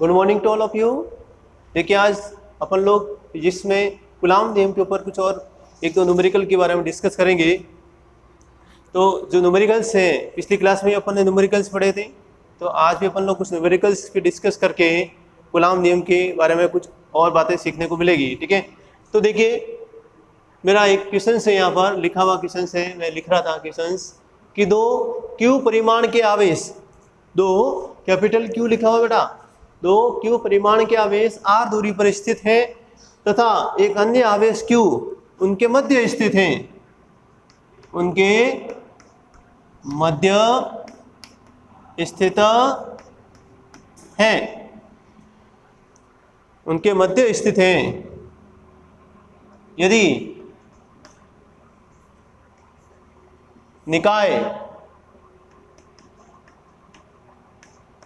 Good morning to all of you. देखिए आज अपन लोग जिसमें कूलाम्ब नियम के ऊपर कुछ और एक दो न्यूमेरिकल के बारे में डिस्कस करेंगे। तो जो न्यूमेरिकल्स हैं, पिछली क्लास में अपन ने न्यूमेरिकल्स पढ़े थे, तो आज भी अपन लोग कुछ न्यूमेरिकल्स की डिस्कस करके कूलाम्ब नियम के बारे में कुछ और बातें सीखने को मिलेगी। ठीक है, तो देखिए मेरा एक क्वेश्चन है, यहाँ पर लिखा हुआ क्वेश्चन है, मैं लिख रहा था क्वेश्चन कि दो क्यू परिमाण के आवेश, दो कैपिटल क्यू लिखा हुआ बेटा, दो क्यू परिमाण के आवेश r दूरी पर स्थित है तथा एक अन्य आवेश q उनके मध्य स्थित हैं, उनके मध्य स्थित हैं, उनके मध्य स्थित हैं। यदि निकाय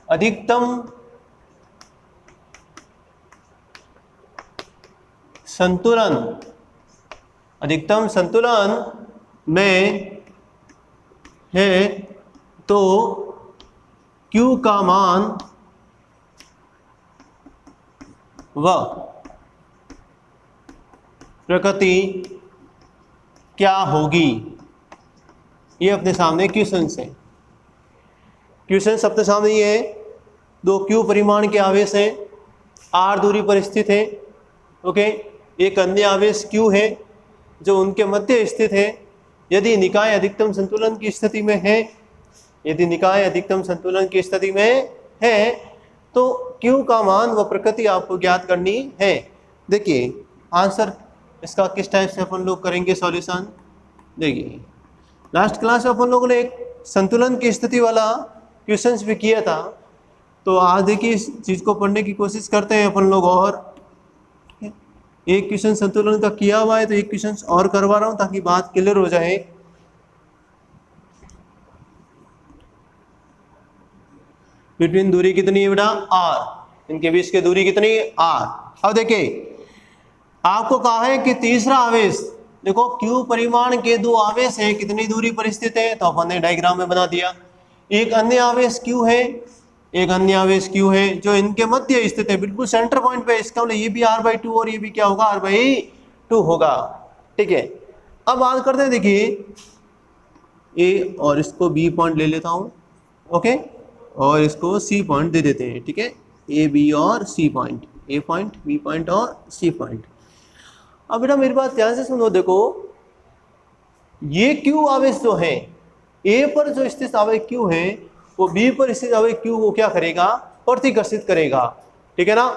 अधिकतम संतुलन में है तो Q का मान व प्रकृति क्या होगी। ये अपने सामने क्वेश्चन है। क्वेश्चन अपने सामने ये है, दो क्यू परिमाण के आवेश हैं, r दूरी पर स्थित है। ओके, एक अन्य आवेश q है जो उनके मध्य स्थित है। यदि निकाय अधिकतम संतुलन की स्थिति में है, यदि निकाय अधिकतम संतुलन की स्थिति में है तो q का मान व प्रकृति आपको ज्ञात करनी है। देखिए आंसर इसका किस टाइप से अपन लोग करेंगे सॉल्यूशन। देखिए लास्ट क्लास में अपन लोगों ने एक संतुलन की स्थिति वाला क्वेश्चंस भी किया था, तो आज देखिए इस चीज़ को पढ़ने की कोशिश करते हैं अपन लोग। और एक क्वेश्चन संतुलन का किया हुआ है तो एक क्वेश्चन और करवा रहा हूं ताकि बात क्लियर हो जाए। बिटवीन दूरी कितनी है बेटा r, इनके बीच की दूरी कितनी है r। अब देखिए आपको कहा है कि तीसरा आवेश, देखो q परिमाण के दो आवेश हैं, कितनी दूरी पर स्थित है, तो अपन ने डायग्राम में बना दिया। एक अन्य आवेश q है, एक अन्य आवेश q है जो इनके मध्य स्थित है, बिल्कुल सेंटर पॉइंट पे। इसका मतलब ये भी r/2 और ये भी क्या होगा r/2 होगा। ठीक है, अब बात करते हैं। देखिए a और इसको b पॉइंट ले लेता हूँ, ओके, और इसको c पॉइंट दे देते हैं। ठीक है, a b और c point, a point b point और c पॉइंट। अब बेटा मेरी बात ध्यान से सुनो, देखो ये q आवेश जो है, a पर जो स्थित आवेश q है वो b पर स्थित आवेश q को क्या करेगा, प्रतिकर्षित करेगा। ठीक है ना।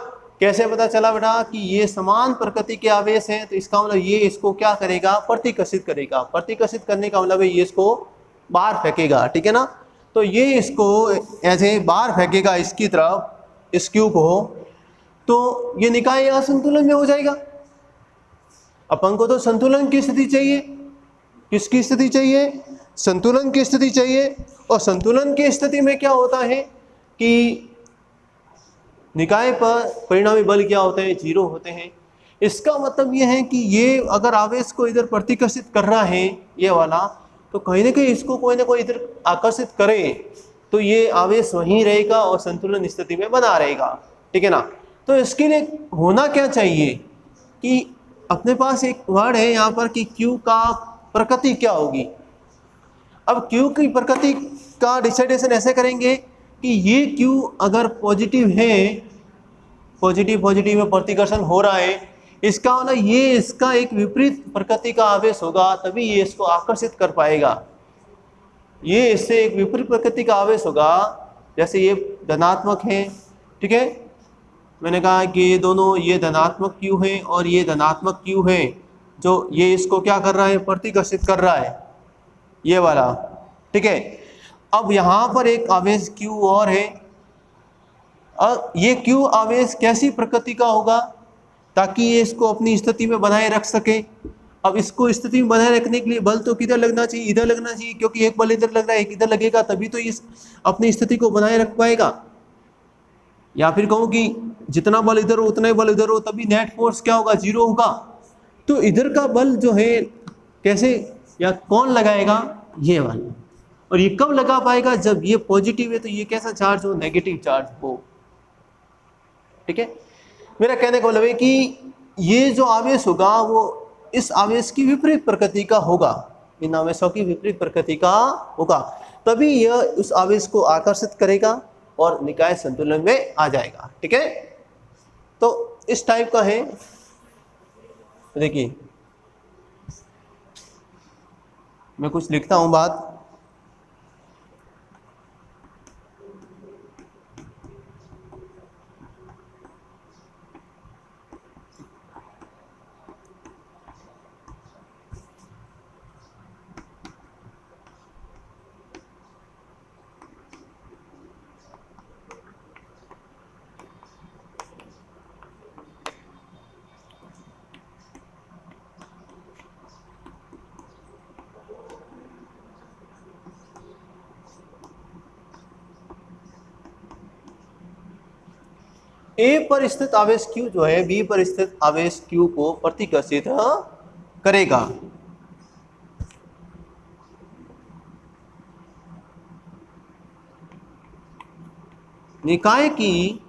कैसे पता चला बेटा कि ये समान प्रकृति के आवेश हैं, तो इसका मतलब ये इसको क्या करेगा, प्रतिकर्षित करेगा। प्रतिकर्षित करने का मतलब ये इसको बाहर फेंकेगा। ठीक है ना, तो ये इसको ऐसे बाहर फेंकेगा इसकी तरफ, इस q को, तो ये निकाय असंतुलन में हो जाएगा। अपन को तो संतुलन की स्थिति चाहिए। किसकी स्थिति चाहिए, संतुलन की स्थिति चाहिए। और संतुलन की स्थिति में क्या होता है कि निकाय पर परिणामी बल क्या होते हैं, 0 होते हैं। इसका मतलब ये है कि ये अगर आवेश को इधर प्रतिकर्षित कर रहा है ये वाला, तो कहीं ना कहीं इसको कोई ना कोई इधर आकर्षित करे तो ये आवेश वहीं रहेगा और संतुलन स्थिति में बना रहेगा। ठीक है ना। तो इसके लिए होना क्या चाहिए कि अपने पास एक वर्ड है यहाँ पर कि Q का प्रकृति क्या होगी। अब Q की प्रकृति का डिसाइडेशन ऐसे करेंगे कि ये Q अगर पॉजिटिव है, पॉजिटिव में प्रतिकर्षण हो रहा है, इसका मतलब ये इसका एक विपरीत प्रकृति का आवेश होगा, तभी ये इसको आकर्षित कर पाएगा। ये इससे एक विपरीत प्रकृति का आवेश होगा, जैसे ये धनात्मक है। ठीक है, मैंने कहा कि ये दोनों, ये धनात्मक Q है और ये धनात्मक Q है, जो ये इसको क्या कर रहा है, प्रतिकर्षित कर रहा है, ये वाला। ठीक है, अब यहाँ पर एक आवेश Q और है। अब ये Q आवेश कैसी प्रकृति का होगा ताकि ये इसको अपनी स्थिति में बनाए रख सके। अब इसको स्थिति में बनाए रखने के लिए बल तो किधर लगना चाहिए, इधर लगना चाहिए, क्योंकि एक बल इधर लग रहा है, एक इधर लगेगा, तभी तो इस अपनी स्थिति को बनाए रख पाएगा। या फिर कहूँ कि जितना बल इधर हो उतना ही बल इधर हो, तभी नेट फोर्स क्या होगा, 0 होगा। तो इधर का बल जो है कैसे या कौन लगाएगा, ये वाला। और ये कब लगा पाएगा, जब ये पॉजिटिव है तो ये कैसा चार्ज हो, नेगेटिव चार्ज हो। ठीक है। मेरा कहने का मतलब है कि ये जो आवेश होगा वो इस आवेश की विपरीत प्रकृति का होगा, इन आवेशों की विपरीत प्रकृति का होगा, तभी यह उस आवेश को आकर्षित करेगा और निकाय संतुलन में आ जाएगा। ठीक है, तो इस टाइप का है। देखिए मैं कुछ लिखता हूं बात। ए पर स्थित आवेश Q जो है बी पर स्थित आवेश Q को प्रतिकर्षित करेगा। निकाय की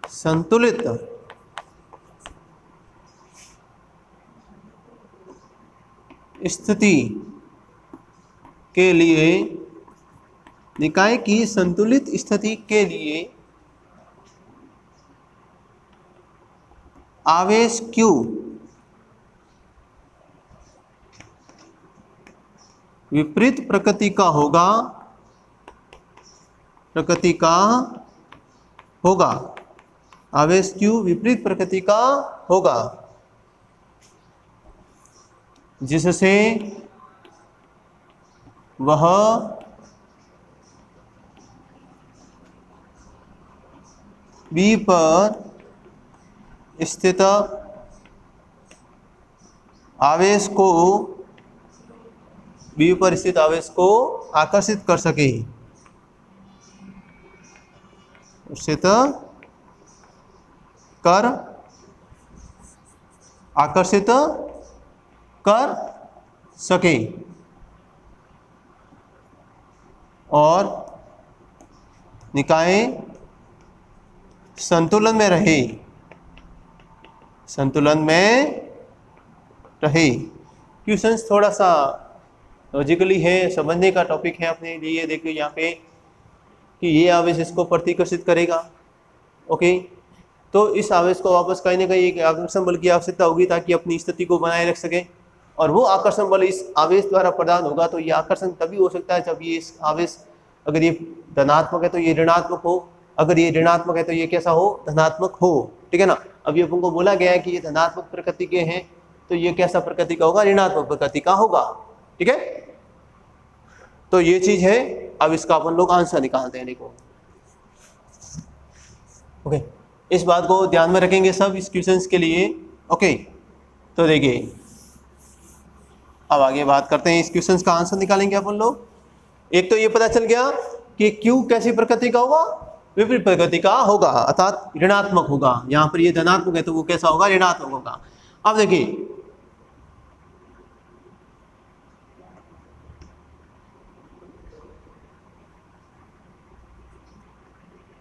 संतुलित स्थिति के लिए, निकाय की संतुलित स्थिति के लिए आवेश Q विपरीत प्रकृति का होगा, आवेश Q विपरीत प्रकृति का होगा, जिससे वह बी पर स्थित आवेश को आकर्षित कर सके, आकर्षित कर सके और निकाय संतुलन में रहे, क्वेश्चंस थोड़ा सा लॉजिकली है, समझने का टॉपिक है अपने लिए। देखिए यहाँ पे कि ये आवेश इसको प्रतिकर्षित करेगा। ओके, तो इस आवेश को वापस कहीं ना कहीं एक आकर्षण बल की आवश्यकता होगी ताकि अपनी स्थिति को बनाए रख सके, और वो आकर्षण बल इस आवेश द्वारा प्रदान होगा। तो ये आकर्षण तभी हो सकता है जब ये इस आवेश, अगर ये धनात्मक है तो ये ऋणात्मक हो, अगर ये ऋणात्मक है तो ये कैसा हो, धनात्मक हो। ठीक है ना। अभी अपन को बोला गया है कि ये धनात्मक प्रकृति के हैं, तो ये कैसा प्रकृति का होगा, ऋणात्मक प्रकृति का होगा। ठीक है, तो ये चीज है। अब इसका अपन लोग आंसर निकालते हैं। देखो ओके, इस बात को ध्यान में रखेंगे सब इस क्वेश्चंस के लिए। ओके, तो देखिए अब आगे बात करते हैं, इस क्वेश्चंस का आंसर निकालेंगे अपन लोग। एक तो ये पता चल गया कि Q कैसी प्रकृति का होगा, विपरीत प्रकृति का होगा, अर्थात ऋणात्मक होगा। यहाँ पर ये धनात्मक है तो वो कैसा होगा, ऋणात्मक होगा। अब देखिए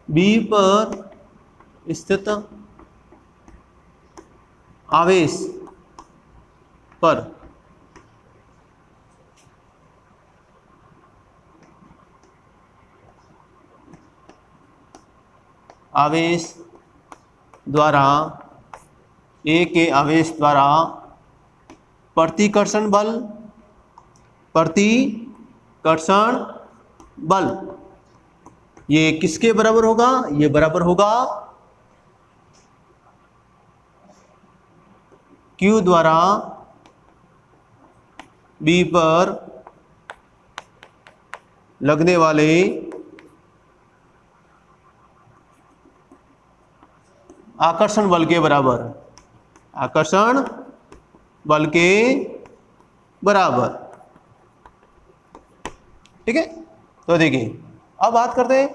बी पर स्थित आवेश पर आवेश द्वारा, ए के आवेश द्वारा प्रतिकर्षण बल ये किसके बराबर होगा, ये बराबर होगा Q द्वारा B पर लगने वाले आकर्षण बल के बराबर, आकर्षण बल के बराबर। ठीक है, तो देखिए अब बात करते हैं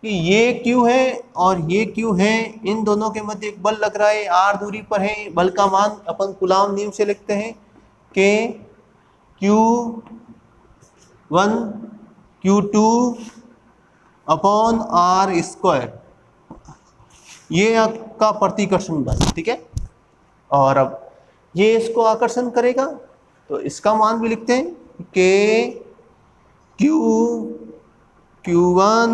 कि ये Q है और ये Q है, इन दोनों के मध्य एक बल लग रहा है, R दूरी पर है। बल का मान अपन कूलाम नियम से लिखते हैं कि Q 1 Q2 upon R square, ये आपका प्रतिकर्षण बल, ठीक है। और अब ये इसको आकर्षण करेगा तो इसका मान भी लिखते हैं K Q1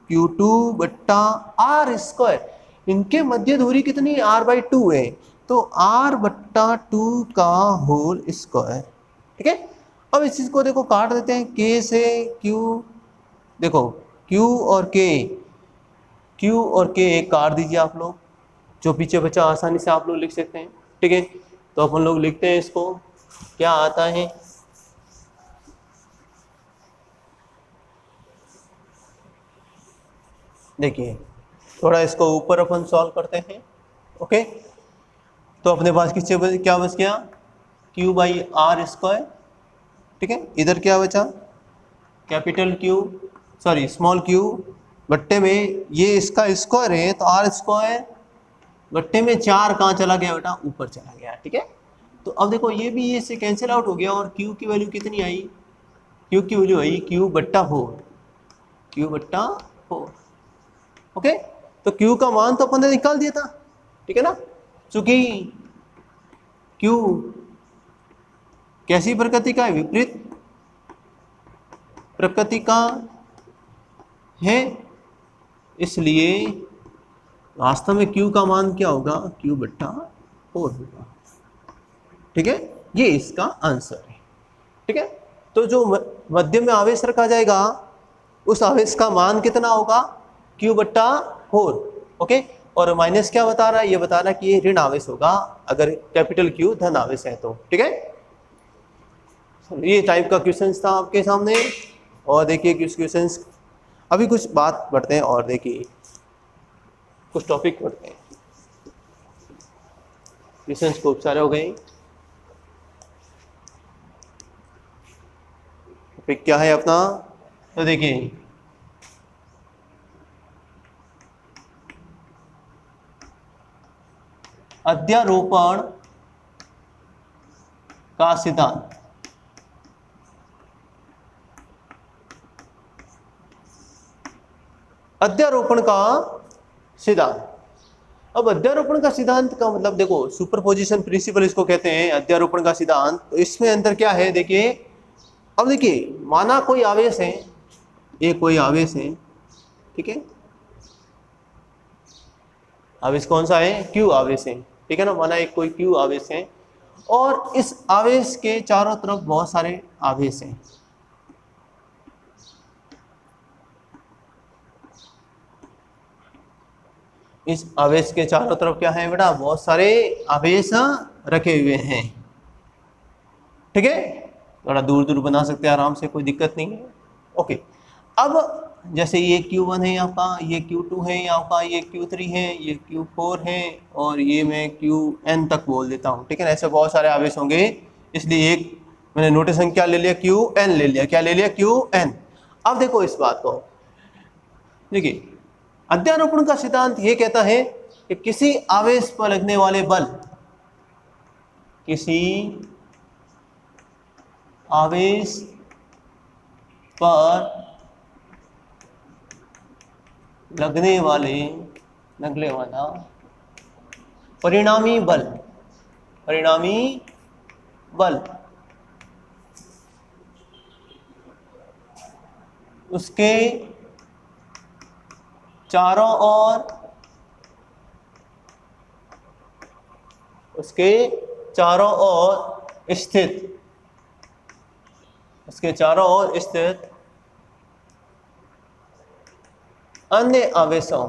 Q2 बट्टा R स्क्वायर। इनके मध्य दूरी कितनी R/2 है, तो R/2 का होल स्क्वायर, ठीक है। अब इस चीज को देखो काट देते हैं, K से Q, देखो Q और K एक काट दीजिए आप लोग, जो पीछे बचा आसानी से आप लोग लिख सकते हैं, ठीक है। तो अपन लोग लिखते हैं इसको, क्या आता है, देखिए थोड़ा इसको ऊपर अपन सॉल्व करते हैं, ओके। तो अपने पास क्या बच गया, Q/R स्क्वायर, ठीक है। इधर क्या बचा, capital Q, sorry small q बट्टे में ये इसका स्क्वायर है, तो R स्क्वायर बट्टे में 4 कहाँ चला गया बेटा, ऊपर चला गया, ठीक है। तो अब देखो ये भी ये से कैंसिल आउट हो गया, और Q की वैल्यू कितनी आई, Q की वैल्यू आई Q/4, ओके। तो Q का मान तो अपन ने निकाल दिया था, ठीक है ना, चूंकि Q कैसी प्रकृति का है, विपरीत प्रकृति का है, इसलिए वास्तव में Q का मान क्या होगा, Q/4 होगा, ठीक है। ये इसका आंसर है, ठीक है। तो जो मध्य में आवेश रखा जाएगा उस आवेश का मान कितना होगा, Q/4, ओके। और माइनस क्या बता रहा है, ये बता रहा है कि ये ऋण आवेश होगा अगर कैपिटल Q धन आवेश है तो, ठीक है। ये टाइप का क्वेश्चन था आपके सामने। और देखिए कुछ क्वेश्चंस, अभी कुछ बात बढ़ते हैं और देखिए कुछ टॉपिक बढ़ते हैं, क्वेश्चंस खूब सारे हो गए। टॉपिक क्या है अपना, तो देखिए अध्यारोपण का सिद्धांत। अध्यारोपण का सिद्धांत, अब अध्यारोपण का सिद्धांत का मतलब देखो सुपरपोजिशन प्रिंसिपल इसको कहते हैं, अध्यारोपण का सिद्धांत। तो इसमें अंतर क्या है, देखिए अब देखिए माना कोई आवेश है, ये कोई आवेश है, ठीक है, आवेश कौन सा है, Q आवेश है, ठीक है ना, माना एक कोई Q आवेश है और इस आवेश के चारों तरफ बहुत सारे आवेश हैं, इस आवेश के चारों तरफ क्या है बेटा, बहुत सारे आवेश रखे हुए हैं, ठीक है। थोड़ा दूर दूर बना सकते हैं आराम से, कोई दिक्कत नहीं है, ओके। अब जैसे ये Q1 है आपका, ये Q2 है आपका, ये Q3 है, ये Q4 है, और ये मैं Qn तक बोल देता हूँ, ठीक है ना। ऐसे बहुत सारे आवेश होंगे, इसलिए एक मैंने नोटेशन क्या ले लिया, Qn ले लिया, क्या ले लिया, Qn। अब देखो इस बात को, देखिए अध्यारोपण का सिद्धांत ये कहता है कि किसी आवेश पर लगने वाले बल, किसी आवेश पर लगने वाला परिणामी बल उसके चारों ओर स्थित अन्य आवेशों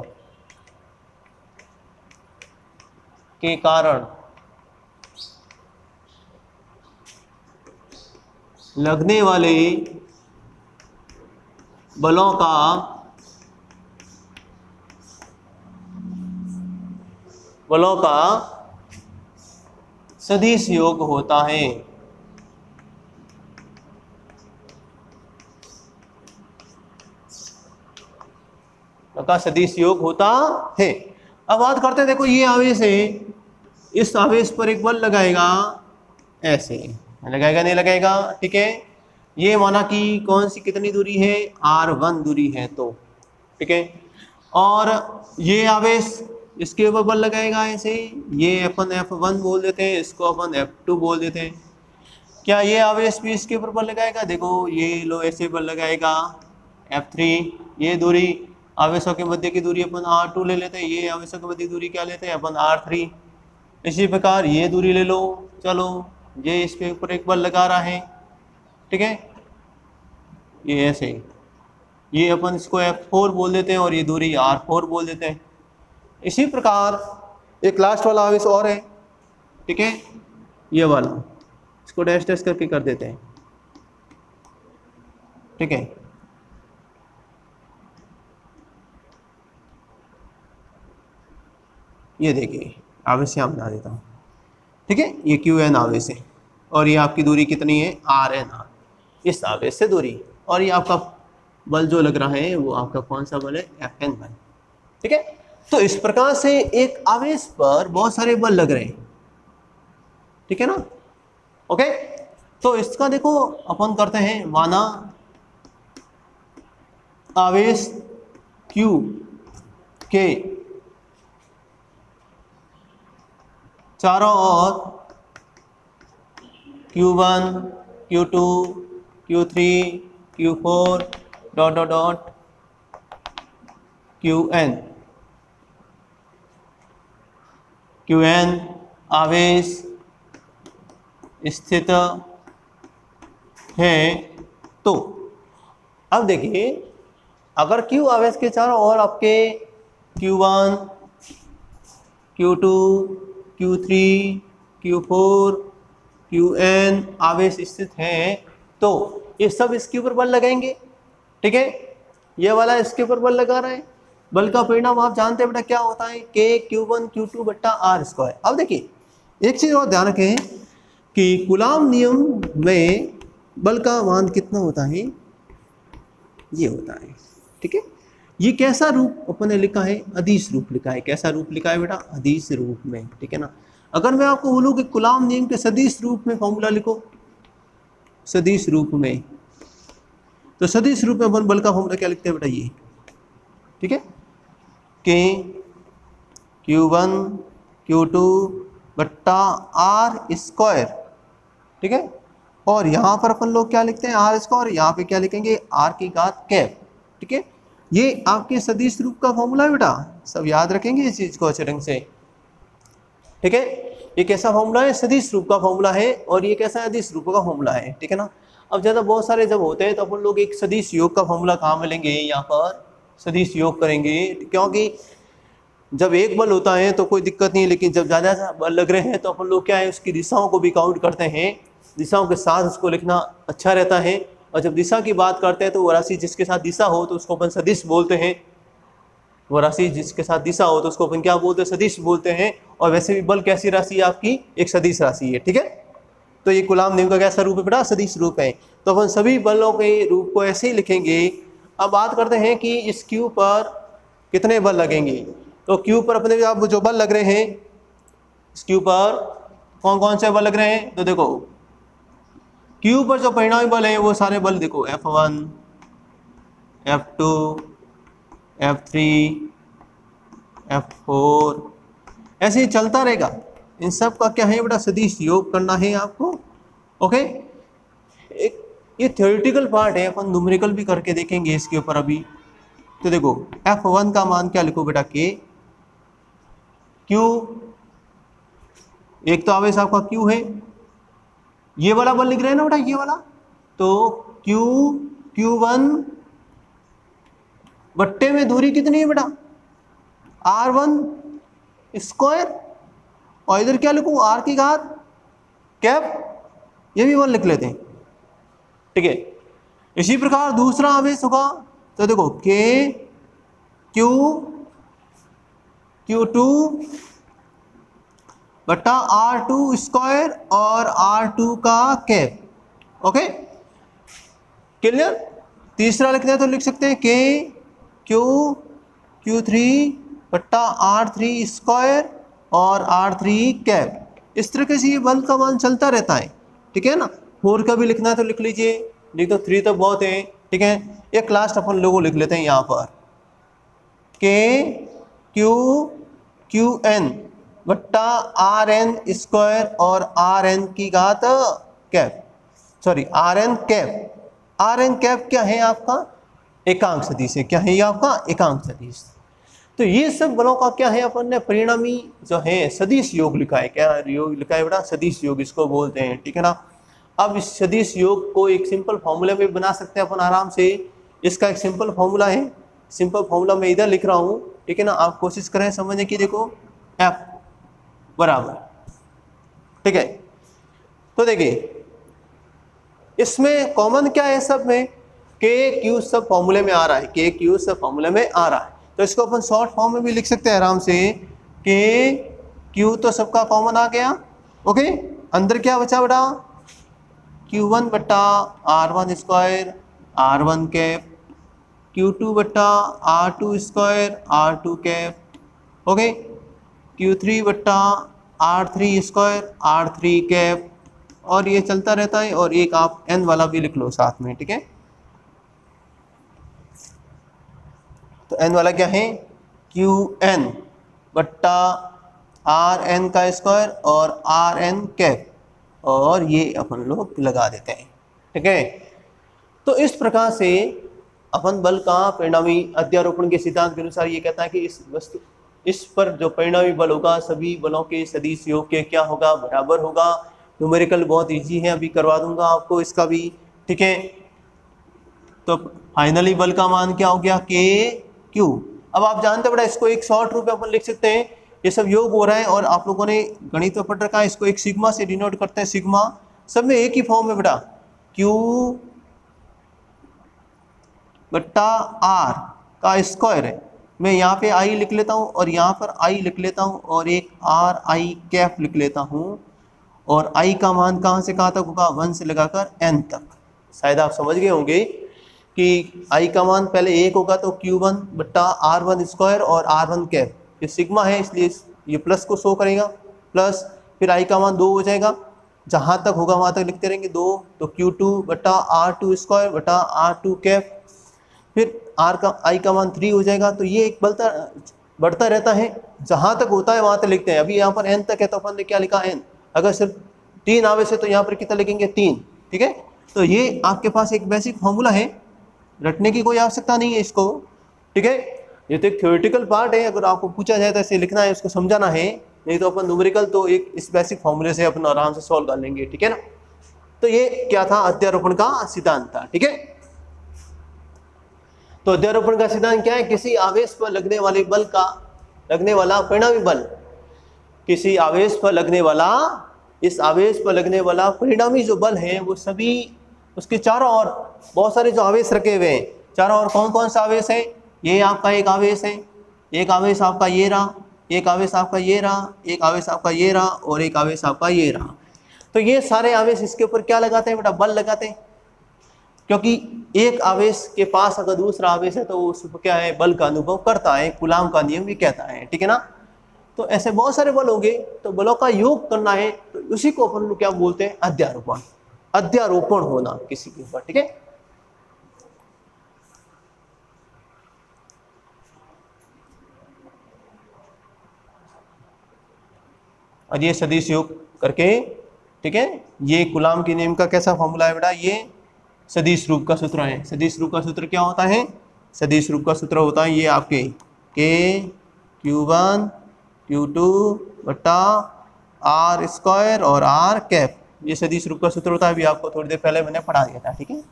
के कारण लगने वाले बलों का सदिश योग होता है। का सदिश योग होता है। अब बात करते हैं, देखो ये आवेश है, इस आवेश पर एक बल लगाएगा, ऐसे लगाएगा नहीं लगाएगा, ठीक है। ये माना कि कौन सी कितनी दूरी है, r1 दूरी है, तो ठीक है। और ये आवेश इसके ऊपर बल लगाएगा ऐसे, ये अपन F1 बोल देते हैं, इसको अपन F2 बोल देते हैं। क्या ये आवेश भी इसके ऊपर बल लगाएगा? देखो ये लो ऐसे बल लगाएगा F3। ये दूरी आवेशों के मध्य की दूरी अपन R2 ले लेते हैं, ये आवेशों के मध्य की दूरी क्या लेते हैं अपन R3। इसी प्रकार ये दूरी ले लो, चलो ये इसके ऊपर एक बल लगा रहा है, ठीक है, ये ऐसे, ये अपन इसको F4 बोल देते हैं और ये दूरी R4 बोल देते हैं। इसी प्रकार एक लास्ट वाला आवेश और है, ठीक है, ये वाला, इसको डैश डैश करके कर देते हैं, ठीक है। ये देखिए आवेश यहाँ बना देता हूँ, ठीक है, ये QN आवेश है और ये आपकी दूरी कितनी है RN, इस आवेश से दूरी, और ये आपका बल जो लग रहा है वो आपका कौन सा बल है, FN बल, ठीक है। तो इस प्रकार से एक आवेश पर बहुत सारे बल लग रहे हैं, ठीक है ना, ओके। तो इसका देखो अपन करते हैं, माना आवेश Q के चारों ओर Q1, Q2, Q3, Q4 dot dot dot QN आवेश स्थित है। तो अब देखिए, अगर Q आवेश के चारों ओर आपके Q1, Q2, Q3, Q4, Qn आवेश स्थित हैं, तो ये सब इसके ऊपर बल लगाएंगे, ठीक है। ये वाला इसके ऊपर बल लगा रहा है, बल का परिणाम आप जानते हैं बेटा क्या होता है, K Q1 Q2 बट्टा R²। अब देखिए एक चीज़ और ध्यान रखें कि कूलाम नियम में बल का मान कितना होता है, ये होता है, ठीक है। ये कैसा रूप अपन ने लिखा है, अदिश रूप लिखा है। कैसा रूप लिखा है बेटा, अदिश रूप में, ठीक है ना। अगर मैं आपको बोलूँ कि कूलाम नियम के सदिश रूप में फॉर्मूला लिखो, सदिश रूप में, तो सदिश रूप में अपन बल का फॉर्मूला क्या लिखते हैं बेटा, ये, ठीक है, K Q1 Q2 बट्टा R², ठीक है। और यहाँ पर अपन लोग क्या लिखते हैं, R², यहाँ पे क्या लिखेंगे, R की घात कैप, ठीक है। ये आपके सदिश रूप का फॉर्मूला है बेटा, सब याद रखेंगे इस चीज को अच्छे ढंग से, ठीक है। ये कैसा फॉर्मूला है, सदिश रूप का फॉर्मूला है, और ये कैसा अदिश रूप का फॉर्मूला है, ठीक है ना। अब ज़्यादा बहुत सारे जब होते हैं तो अपन लोग एक सदिश योग का फॉर्मूला कहाँ मिलेंगे, यहाँ पर सदिश योग करेंगे, क्योंकि जब एक बल होता है तो कोई दिक्कत नहीं है, लेकिन जब ज़्यादा बल लग रहे हैं तो अपन लोग क्या है, उसकी दिशाओं को भी काउंट करते हैं, दिशाओं के साथ उसको लिखना अच्छा रहता है। और जब दिशा की बात करते हैं तो वो राशि जिसके साथ दिशा हो तो उसको अपन सदिश बोलते हैं, वो राशि जिसके साथ दिशा हो तो उसको अपन क्या बोलते हैं, सदिश बोलते हैं। और वैसे भी बल कैसी राशि है आपकी, एक सदिश राशि है, ठीक है। तो ये कूलाम नियम का कैसा रूप है बेटा, सदिश रूप है। तो अपन सभी बलों के रूप को ऐसे ही लिखेंगे। अब बात करते हैं कि इस Q पर कितने बल लगेंगे। तो Q पर अपने आप जो बल लग रहे हैं, इस Q पर कौन कौन से बल लग रहे हैं, तो देखो Q पर जो परिणामी बल है वो सारे बल देखो, F1, F2, F3, F4, ऐसे ही चलता रहेगा। इन सब का क्या है बेटा, सदिश योग करना है आपको, ओके। एक ये थ्योरेटिकल पार्ट है, अपन न्यूमेरिकल भी करके देखेंगे इसके ऊपर अभी। तो देखो F1 का मान क्या लिखो बेटा, K Q, एक तो आवेश आपका Q है, ये वाला बल लिख रहे हैं ना बेटा, ये वाला, तो Q1 बट्टे में दूरी कितनी है बेटा, R1², और इधर क्या लिखूं, R की घात कैप, ये भी बल लिख लेते हैं, ठीक है। इसी प्रकार दूसरा आवेश होगा, तो देखो K Q Q2 बट्टा R2² और R2 का कैप, ओके, क्लियर। तीसरा लिखते हैं तो लिख सकते हैं K Q Q3 बट्टा R3² और R3 कैप। इस तरीके से ये बल का मान चलता रहता है, ठीक है ना। 4 का भी लिखना है तो लिख लीजिए, नहीं तो 3 तक बहुत है, ठीक है। एक लास्ट अपन लोगों लिख लेते हैं यहाँ पर के क्यू एन बट्टा आर एन स्क्वायर और आर एन की घात cap, sorry R n cap. R n cap क्या है आपका? एकांक सदिश है। क्या है ये आपका? एकांक सदिश। तो ये सब बलों का क्या है, अपन ने परिणामी जो है सदिश योग लिखा है। क्या योग लिखा है बेटा? सदिश योग इसको बोलते हैं, ठीक है ना। अब इस सदिश योग को एक सिंपल फॉर्मूले में बना सकते हैं अपन आराम से। इसका एक सिंपल फॉर्मूला है, सिंपल फॉर्मूला मैं इधर लिख रहा हूँ, ठीक है ना। आप कोशिश करें समझने की। देखो एफ बराबर, ठीक है। तो देखिए इसमें कॉमन क्या है सब में? के क्यू सब फॉर्मूले में आ रहा है, के क्यू सब फॉर्मूले में आ रहा है। तो इसको अपन शॉर्ट फॉर्म में भी लिख सकते हैं आराम से। के क्यू तो सबका कॉमन आ गया, ओके। अंदर क्या बचा बेटा? Q1 बट्टा R1 square R1 cap, Q2 बट्टा R2 square R2 cap, okay. Q3 बट्टा R3 स्क्वायर R3 कैप, और ये चलता रहता है। और एक आप n वाला भी लिख लो साथ में, ठीक है। तो n वाला क्या है? Qn बट्टा Rn का स्क्वायर और Rn कैप, और ये अपन लोग लगा देते हैं, ठीक है। तो इस प्रकार से अपन बल का परिणामी अध्यारोपण के सिद्धांत के अनुसार ये कहता है कि इस पर जो परिणामी बल होगा सभी बलों के सदिश योग के क्या होगा? बराबर होगा। न्यूमेरिकल बहुत इजी है, अभी करवा दूंगा आपको इसका भी, ठीक है। तो फाइनली बल का मान क्या हो गया? के क्यू। अब आप जानते हैं बेटा इसको एक शॉर्ट रूप में अपन लिख सकते हैं। ये सब योग हो रहा है और आप लोगों ने गणित में पढ़ रखा है, इसको एक सिग्मा से डिनोट करते हैं। सिग्मा सब में एक ही फॉर्म है बेटा, क्यू बट्टा आर का स्क्वायर है। मैं यहाँ पे आई लिख लेता हूँ और यहाँ पर आई लिख लेता हूँ और एक आर आई कैप लिख लेता हूँ। और आई का मान कहाँ से कहाँ तक होगा? 1 से लगाकर n तक। शायद आप समझ गए होंगे कि आई का मान पहले 1 होगा तो Q1 बट्टा R1 स्क्वायर और R1 कैप, ये सिग्मा है इसलिए ये प्लस को शो करेगा, प्लस फिर आई का मान 2 हो जाएगा, जहाँ तक होगा वहाँ तक लिखते रहेंगे 2। तो Q2 बट्टा R2 स्क्वायर बट्टा R2 कैप, फिर आई का मान 3 हो जाएगा। तो ये एक बढ़ता रहता है, जहाँ तक होता है वहाँ तक लिखते हैं। अभी यहाँ पर n तक है तो अपन ने क्या लिखा? n। अगर सिर्फ 3 आवेश है तो यहाँ पर कितना लिखेंगे? 3, ठीक है। तो ये आपके पास एक बेसिक फॉर्मूला है, रटने की कोई आवश्यकता नहीं है इसको, ठीक है। ये तो एक थ्योरेटिकल पार्ट है, अगर आपको पूछा जाए तो ऐसे लिखना है, उसको समझाना है। नहीं तो अपन न्यूमेरिकल तो एक इस बेसिक फॉर्मूले से अपन आराम से सॉल्व कर लेंगे, ठीक है ना। तो ये क्या था? अध्यारोपण का सिद्धांत था, ठीक है। तो अध्यारोपण का सिद्धांत क्या है? किसी आवेश पर लगने वाले बल का लगने वाला परिणामी बल, किसी आवेश पर लगने वाला, इस आवेश पर लगने वाला परिणामी जो बल है वो सभी उसके चारों ओर बहुत सारे जो आवेश रखे हुए हैं, चारों ओर कौन कौन सा आवेश है? ये आपका एक आवेश है, एक आवेश आपका ये रहा, एक आवेश आपका ये रहा, एक आवेश आपका ये रहा, और एक आवेश आपका ये रहा। तो ये सारे आवेश इसके ऊपर क्या लगाते हैं बेटा? बल लगाते हैं। क्योंकि एक आवेश के पास अगर दूसरा आवेश है तो उस पर क्या है? बल का अनुभव करता है, कूलाम का नियम भी कहता है, ठीक है ना। तो ऐसे बहुत सारे बल होंगे, तो बलों का योग करना है, तो उसी को अपन क्या बोलते हैं? अध्यारोपण। अध्यारोपण होना किसी के ऊपर, ठीक है। और ये सदिश योग करके, ठीक है। ये कूलाम के नियम का कैसा फॉर्मूला है बेटा? ये सदिश रूप का सूत्र है। सदिश रूप का सूत्र क्या होता है? सदिश रूप का सूत्र होता है ये आपके के Q1 Q2 बट्टा आर स्क्वायर और आर कैप, ये सदिश रूप का सूत्र होता है। अभी आपको थोड़ी देर पहले मैंने पढ़ा दिया था, ठीक है।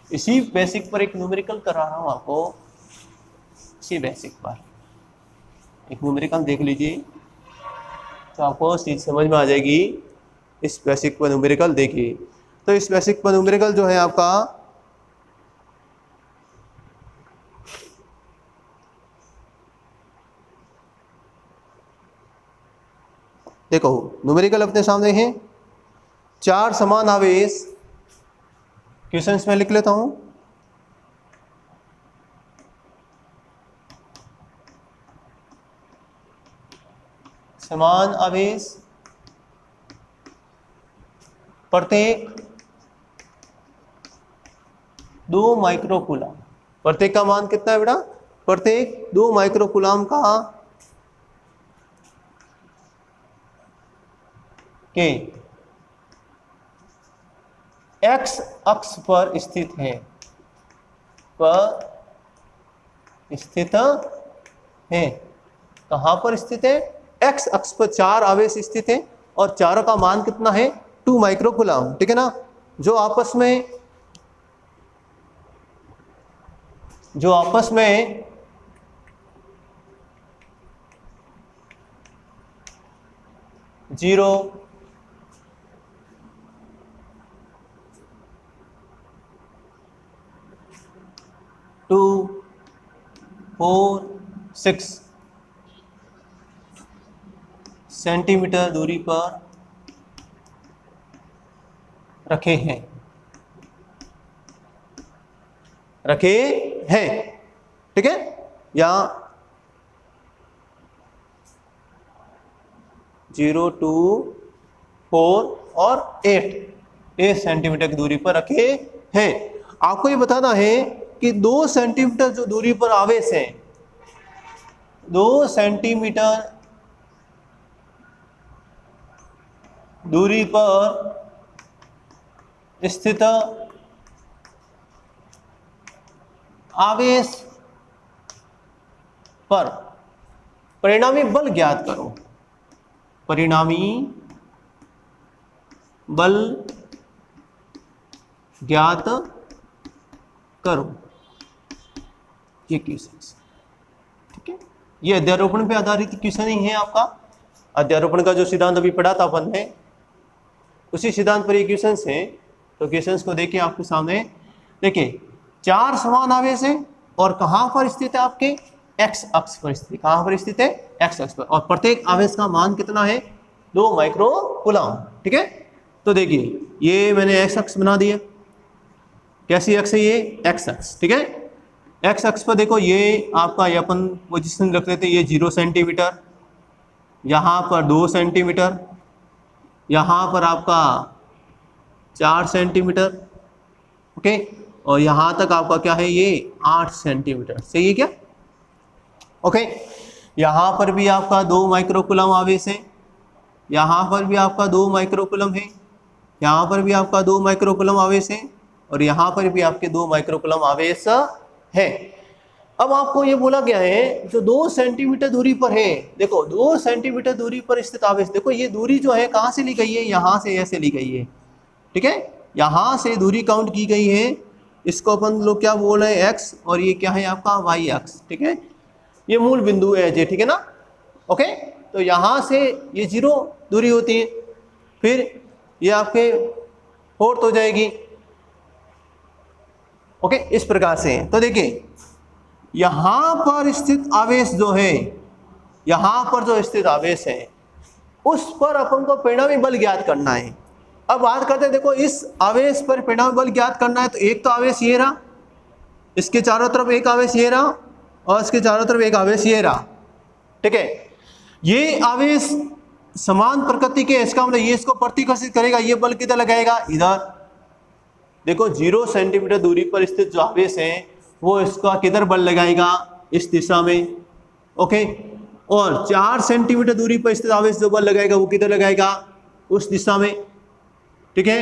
इसी बेसिक पर एक न्यूमेरिकल कर रहा हूँ आपको, इसी बेसिक पर एक न्यूमेरिकल देख लीजिए तो आपको चीज समझ में आ जाएगी। इस बेसिक पर न्यूमेरिकल देखिए, तो इस बेसिक पर न्यूमेरिकल जो है आपका, देखो न्यूमेरिकल अपने सामने है, 4 समान आवेश, क्वेश्चंस में लिख लेता हूं। समान आवेश प्रत्येक 2 माइक्रोकूलम। प्रत्येक का मान कितना है बेटा? प्रत्येक 2 माइक्रोकूलम का के एक्स अक्ष पर स्थित है, कहां पर स्थित है? एक्स अक्ष पर 4 आवेश स्थित है और चारों का मान कितना है? 2 माइक्रोकूलम, ठीक है ना। जो आपस में 0 2 4 6 सेंटीमीटर दूरी पर रखे हैं, ठीक है। या 0 2 4 और 8 सेंटीमीटर की दूरी पर रखे हैं। आपको ये बताना है कि 2 सेंटीमीटर जो दूरी पर आवेश है, 2 सेंटीमीटर दूरी पर स्थित आवेश पर परिणामी बल ज्ञात करो। परिणामी बल ज्ञात करो, ये क्वेश्चन, ठीक है। ये अध्यारोपण पे आधारित क्वेश्चन ही है आपका। अध्यारोपण का जो सिद्धांत अभी पढ़ा था अपन ने, उसी सिद्धांत पर ये क्वेश्चन है। तो क्वेश्चन को देखिए आपके सामने। देखिए 4 समान आवेश है और कहां पर स्थित है? आपके एक्स अक्ष पर स्थित। कहां पर स्थित है? एक्स अक्ष पर। और प्रत्येक आवेश का मान कितना है? 2 माइक्रोकूलम, ठीक है। तो देखिए ये मैंने एक्स अक्ष बना दिया। कैसी अक्ष है ये? एक्स अक्ष, ठीक है। एक्स अक्ष पर देखो ये आपका, ये अपन पोजिशन रख लेते हैं, ये 0 सेंटीमीटर, यहाँ पर 2 सेंटीमीटर, यहाँ पर आपका 4 सेंटीमीटर, ओके। और यहाँ तक आपका क्या है? ये 8 सेंटीमीटर, सही है क्या? ओके। यहाँ पर भी आपका 2 माइक्रोकूलम आवेश है, यहाँ पर भी आपका 2 माइक्रोकूलम है, यहाँ पर भी आपका 2 माइक्रोकूलम आवेश है और यहाँ पर भी आपके 2 माइक्रोकूलम आवेश है। अब आपको ये बोला गया है जो 2 सेंटीमीटर दूरी पर है, देखो 2 सेंटीमीटर दूरी पर स्थित आवेश, देखो ये दूरी जो है कहाँ से ली गई है? यहाँ से ऐसे ली गई है, ठीक है। यहाँ से दूरी काउंट की गई है, इसको अपन लोग क्या बोल रहे हैं? एक्स, और ये क्या है आपका? वाई अक्ष, ठीक है। ये मूल बिंदु है जे, ठीक है ना। ओके, तो यहाँ से ये 0 दूरी होती है, फिर ये आपके 4 हो जाएगी, ओके, इस प्रकार से। तो देखिए यहाँ पर स्थित आवेश जो है, यहाँ पर जो स्थित आवेश है उस पर अपन को परिणामी बल ज्ञात करना है। अब बात करते हैं, देखो इस आवेश पर परिणामी बल ज्ञात करना है, तो एक तो आवेश ये रहा, इसके चारों तरफ एक आवेश ये रहा और इसके चारों तरफ एक आवेश ये रहा, ठीक है। ये आवेश समान प्रकृति के, इसका मतलब ये इसको प्रतिकर्षित करेगा, ये बल किधर लगाएगा? इधर। देखो 0 सेंटीमीटर दूरी पर स्थित जो आवेश है वो इसका किधर बल लगाएगा? इस दिशा में, ओके। और 4 सेंटीमीटर दूरी पर स्थित आवेश जो बल लगाएगा वो किधर लगाएगा? उस दिशा में, ठीक है।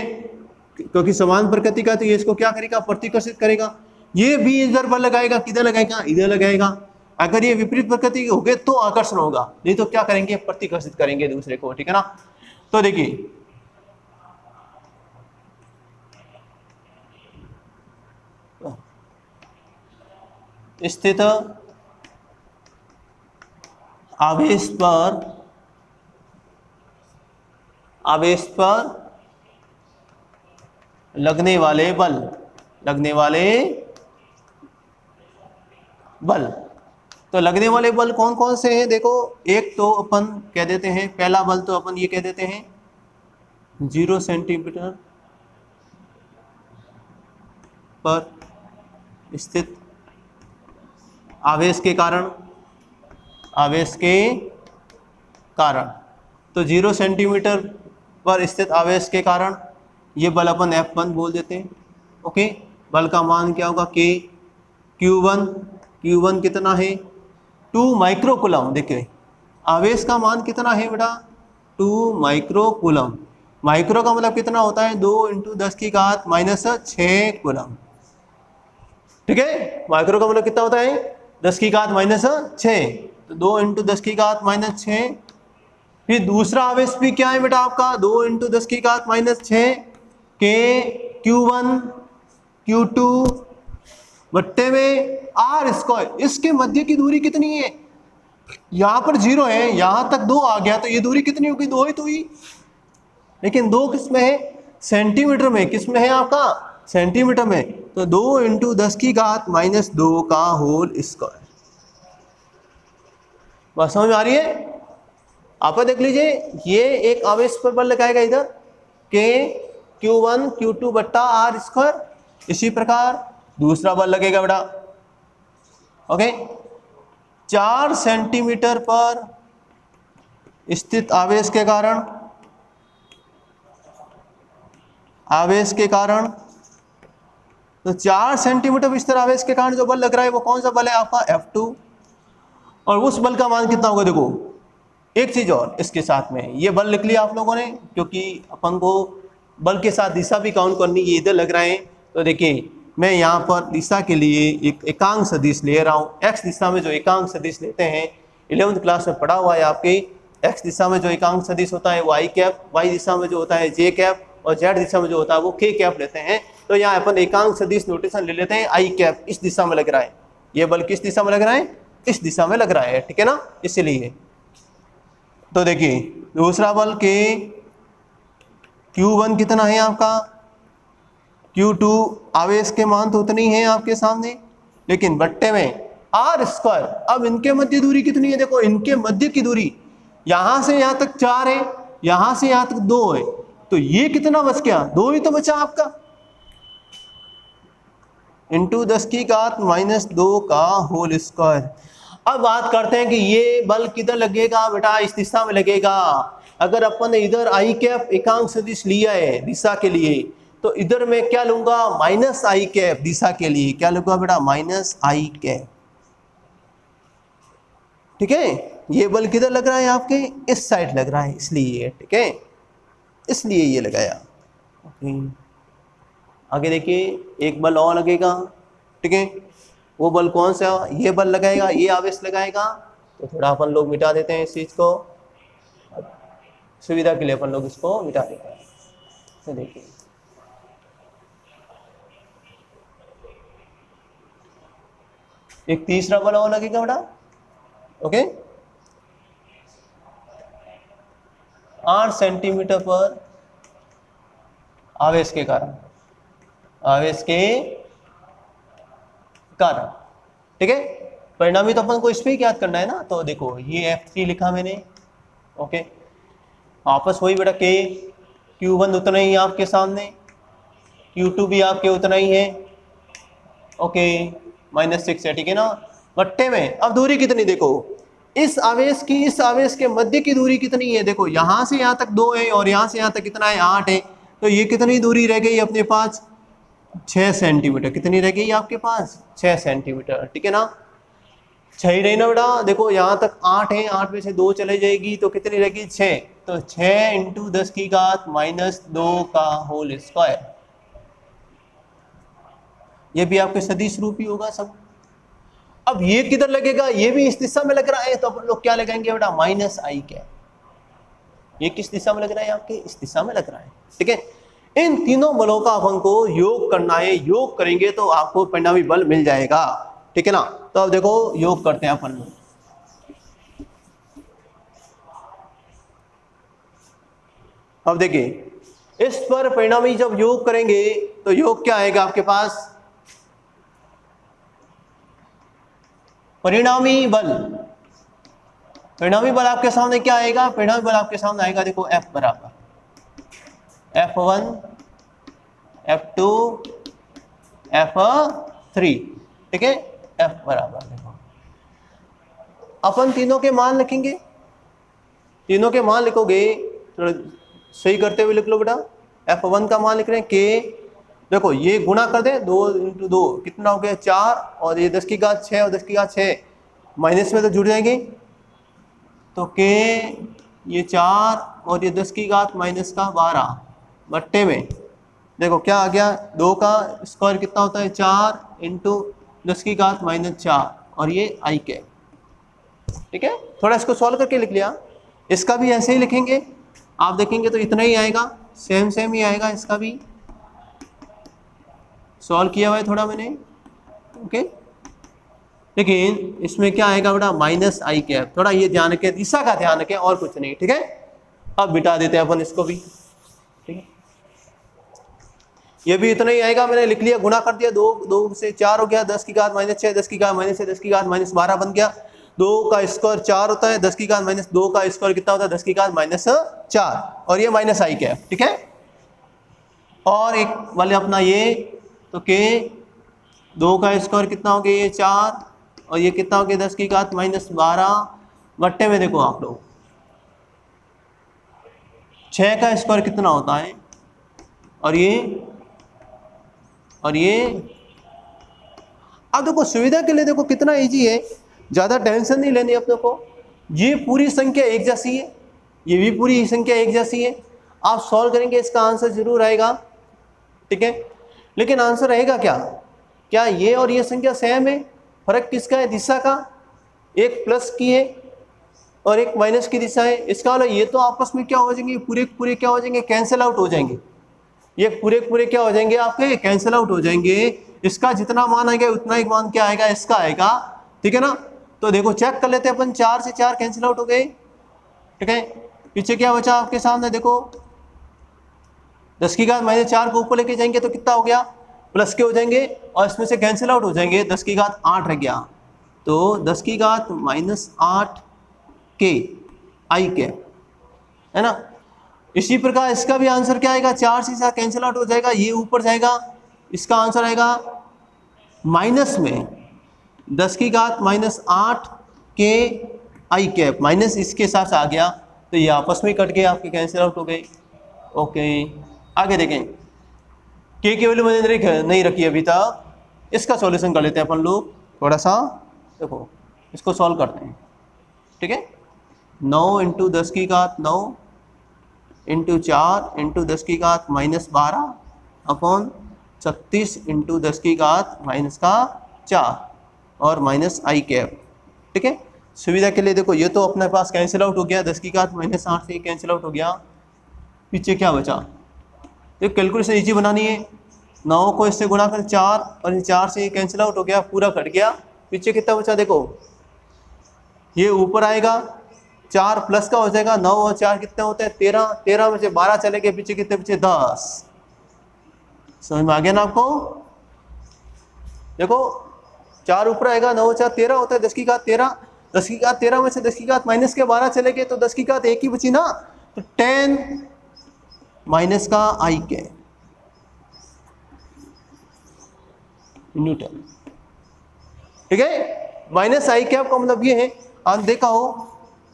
क्योंकि समान प्रकृति का, तो ये इसको क्या करेगा? प्रतिकर्षित करेगा। ये भी इधर बल लगाएगा, किधर लगाएगा? इधर लगाएगा। अगर ये विपरीत प्रकृति के हो गए तो आकर्षण होगा, नहीं तो क्या करेंगे? प्रतिकर्षित करेंगे दूसरे को, ठीक है ना। तो देखिए स्थित आवेश पर लगने वाले बल, तो लगने वाले बल कौन कौन से हैं? देखो एक तो अपन कह देते हैं, पहला बल तो अपन ये कह देते हैं 0 सेंटीमीटर पर स्थित आवेश के कारण, तो 0 सेंटीमीटर पर स्थित आवेश के कारण ये बल अपन F1 बोल देते हैं। ओके, बल का मान क्या होगा K, Q1 कितना है 2 माइक्रो कूलम। देखिए आवेश का मान कितना है बेटा 2 माइक्रो कूलम। माइक्रो का मतलब कितना होता है 2 × 10⁻⁻⁶ कूलम। ठीक है, माइक्रो का मतलब कितना होता है 10⁻⁻⁶। तो 2 × 10⁻⁻⁶। फिर दूसरा आवेश भी क्या है बेटा आपका 2 × 10⁻⁻⁶ के Q1 Q2 बट्टे में r²। इसके मध्य की दूरी कितनी है, यहाँ पर 0 है, यहाँ तक 2 आ गया तो ये दूरी कितनी होगी 2 ही तो हुई। लेकिन 2 किस में है सेंटीमीटर में, किस में है आपका सेंटीमीटर में। तो 2 × 10⁻⁻² का होल स्क्वायर। बात समझ में आ रही है। आप देख लीजिए ये एक आवेश पर बल लगाएगा इधर के Q1 Q2 बट्टा r²। इसी प्रकार दूसरा बल लगेगा बेटा ओके 4 सेंटीमीटर पर स्थित आवेश के कारण तो 4 सेंटीमीटर पर स्थित आवेश के कारण जो बल लग रहा है वो कौन सा बल है आपका F2। और उस बल का मान कितना होगा देखो एक चीज और इसके साथ में ये बल लिख लिया आप लोगों ने, क्योंकि अपन को बल के साथ दिशा भी काउंट करनी। ये इधर लग रहे हैं तो देखिए मैं यहाँ पर दिशा के लिए एक एकांक सदिश ले रहा हूँ। एक्स दिशा में जो एकांक सदिश लेते हैं 11वीं क्लास में पढ़ा हुआ है आपके। एक्स दिशा में जो एकांक सदिश होता है वो i कैप, वाई दिशा में जो होता है j कैप और z दिशा में जो होता है वो k कैप लेते हैं। तो यहाँ अपन एकांक सदिश नोटेशन ले लेते हैं i कैप इस दिशा में लग रहा है। ये बल किस दिशा में लग रहा है इस दिशा में लग रहा है, ठीक है ना, इसीलिए। तो देखिए दूसरा बल के Q1 कितना है आपका, Q2 आवेश के मान तो उतनी है आपके सामने, लेकिन बट्टे में r²। अब इनके मध्य दूरी कितनी है देखो, इनके मध्य की दूरी यहां से यहां तक 4 है, यहां से यहां तक 2 है, तो ये कितना बच गया 2 ही तो बचा आपका × 10⁻² का होल स्क्वायर। अब बात करते हैं कि ये बल किधर लगेगा बेटा, इस दिशा में लगेगा। अगर अपन ने इधर i कैप एकांक सदिश लिया है दिशा के लिए तो इधर मैं क्या लूंगा -i कैप दिशा के लिए, क्या लूंगा बेटा -i कैप। ठीक है, ये बल किधर लग रहा है आपके इस साइड लग रहा है इसलिए, ठीक है, इसलिए ये लगाया। आगे देखिए एक बल और लगेगा, ठीक है, वो बल कौन सा, ये बल लगाएगा, ये आवेश लगाएगा। तो थोड़ा अपन लोग मिटा देते हैं इस चीज को, सुविधा के लिए अपन लोग इसको मिटा देते हैं। तो देखिए एक तीसरा बल और लगेगा बेटा ओके 8 सेंटीमीटर पर आवेश के कारण, ठीक है। परिणामी तो अपन को इस पे याद करना है ना। तो देखो ये F3 लिखा मैंने ओके, आपस वही बेटा के Q1 उतना ही आपके सामने, Q2 भी आपके उतना ही है ओके -6 है, ठीक है ना। बट्टे में अब दूरी कितनी देखो, इस आवेश के मध्य की दूरी कितनी है देखो, यहां से यहां तक 2 है और यहां से यहां तक कितना है 8 है। तो ये कितनी दूरी रह गई अपने पास 6 सेंटीमीटर। कितनी रह गई आपके पास 6 सेंटीमीटर, ठीक है ना। 6 ही रही ना बेटा, देखो यहाँ तक 8 है, 8 में से 2 चले जाएगी तो कितनी रहेगी 6। तो 6 × 10⁻² का होल स्क्वायर। ये भी आपके सदिश रूप ही होगा सब। अब ये किधर लगेगा, ये भी इस दिशा में लग रहा है तो अपन लोग क्या लगाएंगे बेटा -i कैप। ये किस दिशा में लग रहा है आपके इस दिशा में लग रहा है, ठीक है। इन तीनों बलों का अपन को योग करना है, योग करेंगे तो आपको परिणामी बल मिल जाएगा, ठीक है ना। तो अब देखो योग करते हैं अपन लोग। अब देखिए इस पर परिणामी जब योग करेंगे तो योग क्या आएगा आपके पास, परिणामी बल आपके सामने क्या आएगा, परिणामी बल आपके सामने आएगा देखो F बराबर F1 F2 F3, ठीक है। F बराबर देखो अपन तीनों के मान लिखेंगे, तीनों के मान लिखोगे थोड़ा सही करते हुए लिख लो बेटा। F1 का मान लिख रहे हैं K, देखो ये गुणा कर दें 2 × 2 कितना हो गया 4, और ये 10 की घात 6 और 10 की घात 6 माइनस में तो जुड़ जाएंगे, तो K ये 4 और ये 10 की घात -12 बट्टे में देखो क्या आ गया, 2 का स्क्वायर कितना होता है 4 × 10 की घात -4 और ये I कैप। ठीक है, थोड़ा इसको सॉल्व करके लिख लिया। इसका भी ऐसे ही लिखेंगे, आप देखेंगे तो इतना ही आएगा, सेम ही आएगा। इसका भी सॉल्व किया हुआ है थोड़ा मैंने, ओके। लेकिन इसमें क्या आएगा बेटा -I कैप, थोड़ा ये ध्यान रखें, दिशा का ध्यान रखें और कुछ नहीं। ठीक है, अब बिठा देते हैं अपन इसको भी। ठीक है, ये भी इतना ही आएगा, मैंने लिख लिया, गुणा कर दिया, 2 से 4 हो गया, 10 की घात -6, 10 की घात -6, 10 की घात -12 बन गया। 2 का स्क्वायर 4 होता है, 10 की घात -2 का स्क्वायर कितना होता है 10 की घात -4 और ये -I कैप। ठीक है, और एक वाले अपना ये, तो K 2 का स्क्वायर कितना हो गया ये 4 और ये कितना हो गया 10 की घात -12 बट्टे में देखो आप लोग 6 का स्क्वायर कितना होता है, और ये अब देखो सुविधा के लिए देखो कितना इजी है, ज़्यादा टेंशन नहीं लेनी अपने को। ये पूरी संख्या एक जैसी है, ये भी पूरी संख्या एक जैसी है, आप सॉल्व करेंगे इसका आंसर जरूर आएगा। ठीक है, लेकिन आंसर रहेगा क्या ये और ये संख्या सेम है? फर्क किसका है? दिशा का, एक प्लस की है और एक माइनस की दिशा है। इसका मतलब ये तो आपस में क्या हो जाएंगे, पूरे क्या हो जाएंगे, कैंसिल आउट हो जाएंगे। ये पूरे क्या हो जाएंगे आपके, कैंसिल आउट हो जाएंगे। इसका जितना मान आएगा उतना ही मान क्या आएगा, इसका आएगा। ठीक है ना, तो देखो चेक कर लेते हैं अपन, 4 से 4 कैंसिल आउट हो गए। ठीक है, पीछे क्या बचा आपके सामने, देखो 10 की घात -4 को ऊपर लेके जाएंगे तो कितना हो गया, प्लस के हो जाएंगे और इसमें से कैंसिल आउट हो जाएंगे, 10 की घात 8 रह गया, तो 10 की घात -8 के I कैप, है ना। इसी प्रकार इसका भी आंसर क्या आएगा, 4 से 4 कैंसिल आउट हो जाएगा, ये ऊपर जाएगा, इसका आंसर आएगा माइनस में 10 की घात -8 के I कैप, माइनस इसके साथ आ गया, तो ये आपस में कट के आपके कैंसिल आउट हो गए। ओके, आगे देखें, के की वैल्यू मैंने नहीं रखी अभी तक, इसका सॉल्यूशन कर लेते हैं अपन लोग थोड़ा सा। देखो इसको सॉल्व करते हैं। ठीक है, 9 × 10 की घात 9 × 4 × 10 की घात -12 अपॉन 36 × 10 की घात -4 और -I कैप। ठीक है, सुविधा के लिए देखो ये तो अपने पास कैंसिल आउट हो गया, 10 की घात -8 से कैंसिल आउट हो गया, पीछे क्या बचा, तो कैलकुलेशन इजी बनानी है। 9 को इससे गुणा कर 4 और 4 से कैंसिल आउट हो गया, पूरा कट गया, पीछे कितना बचा, देखो ये ऊपर आएगा, 4 प्लस का हो जाएगा, 9 और 4 कितने होते हैं 13, 13 में से 12 चले गए, पीछे कितने बचे 10। समझ में आ गया ना आपको। देखो 4 ऊपर आएगा, 9 और 4 13 होता है, 10 की घात 13, 10 की घात 13 में से 10 की घात माइनस के 12 चले गए, तो 10 की घात 1 ही बची ना, तो 10 माइनस का I कैप न्यूटन। ठीक है, -I कैप का मतलब ये है, आप देखा हो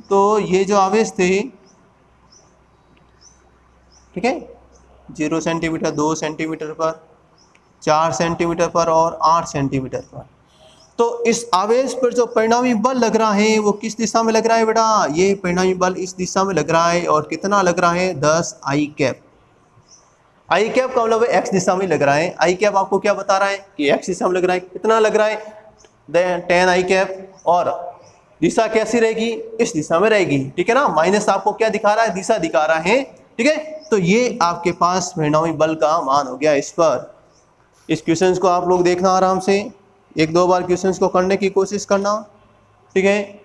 तो ये जो आवेश थे, ठीक है, 0 सेंटीमीटर, 2 सेंटीमीटर पर, 4 सेंटीमीटर पर और 8 सेंटीमीटर पर, तो इस आवेश पर जो परिणामी बल लग रहा है वो किस दिशा में लग रहा है बेटा, ये परिणामी बल इस दिशा में लग रहा है, और कितना लग रहा है 10I कैप। I कैप का मतलब x दिशा में लग रहा है। I कैप आपको क्या बता रहा है कि x दिशा में लग रहा है, कितना लग रहा है 10I कैप, और दिशा कैसी रहेगी, इस दिशा में रहेगी। ठीक है ना, माइनस आपको क्या दिखा रहा है, दिशा दिखा रहा है। ठीक है, तो ये आपके पास परिणामी बल का मान हो गया इस पर। इस क्वेश्चन को आप लोग देखना आराम से, 1-2 बार क्वेश्चन को करने की कोशिश करना। ठीक है,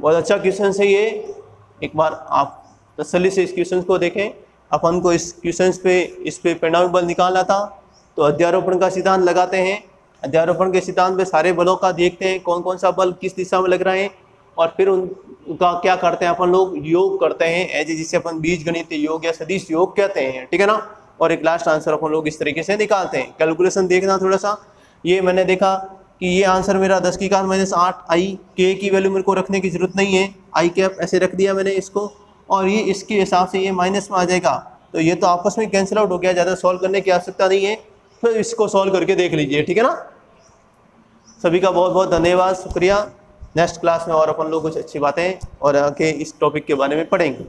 बहुत अच्छा क्वेश्चन है ये, एक बार आप तसल्ली से इस क्वेश्चन को देखें। अपन को इस क्वेश्चन पे इस पे परिणामी बल निकालना था, तो अध्यारोपण का सिद्धांत लगाते हैं। अध्यारोपण के सिद्धांत में सारे बलों का देखते हैं कौन कौन सा बल किस दिशा में लग रहा है, और फिर उनका क्या करते हैं अपन लोग, योग करते हैं, एज जिसे अपन बीजगणित योग या सदिश योग कहते हैं। ठीक है ना, और एक लास्ट आंसर अपन लोग इस तरीके से निकालते हैं। कैलकुलेशन देखना थोड़ा सा, ये मैंने देखा कि ये आंसर मेरा 10 की घात -8I के की वैल्यू मेरे को रखने की जरूरत नहीं है, I कैप ऐसे रख दिया मैंने इसको, और ये इसके हिसाब से ये माइनस में आ जाएगा, तो ये तो आपस में कैंसिल आउट हो गया, ज़्यादा सॉल्व करने की आवश्यकता नहीं है, तो इसको सॉल्व करके देख लीजिए, ठीक है ना। सभी का बहुत बहुत धन्यवाद, शुक्रिया। नेक्स्ट क्लास में और अपन लोग कुछ अच्छी बातें और आगे इस टॉपिक के बारे में पढ़ेंगे।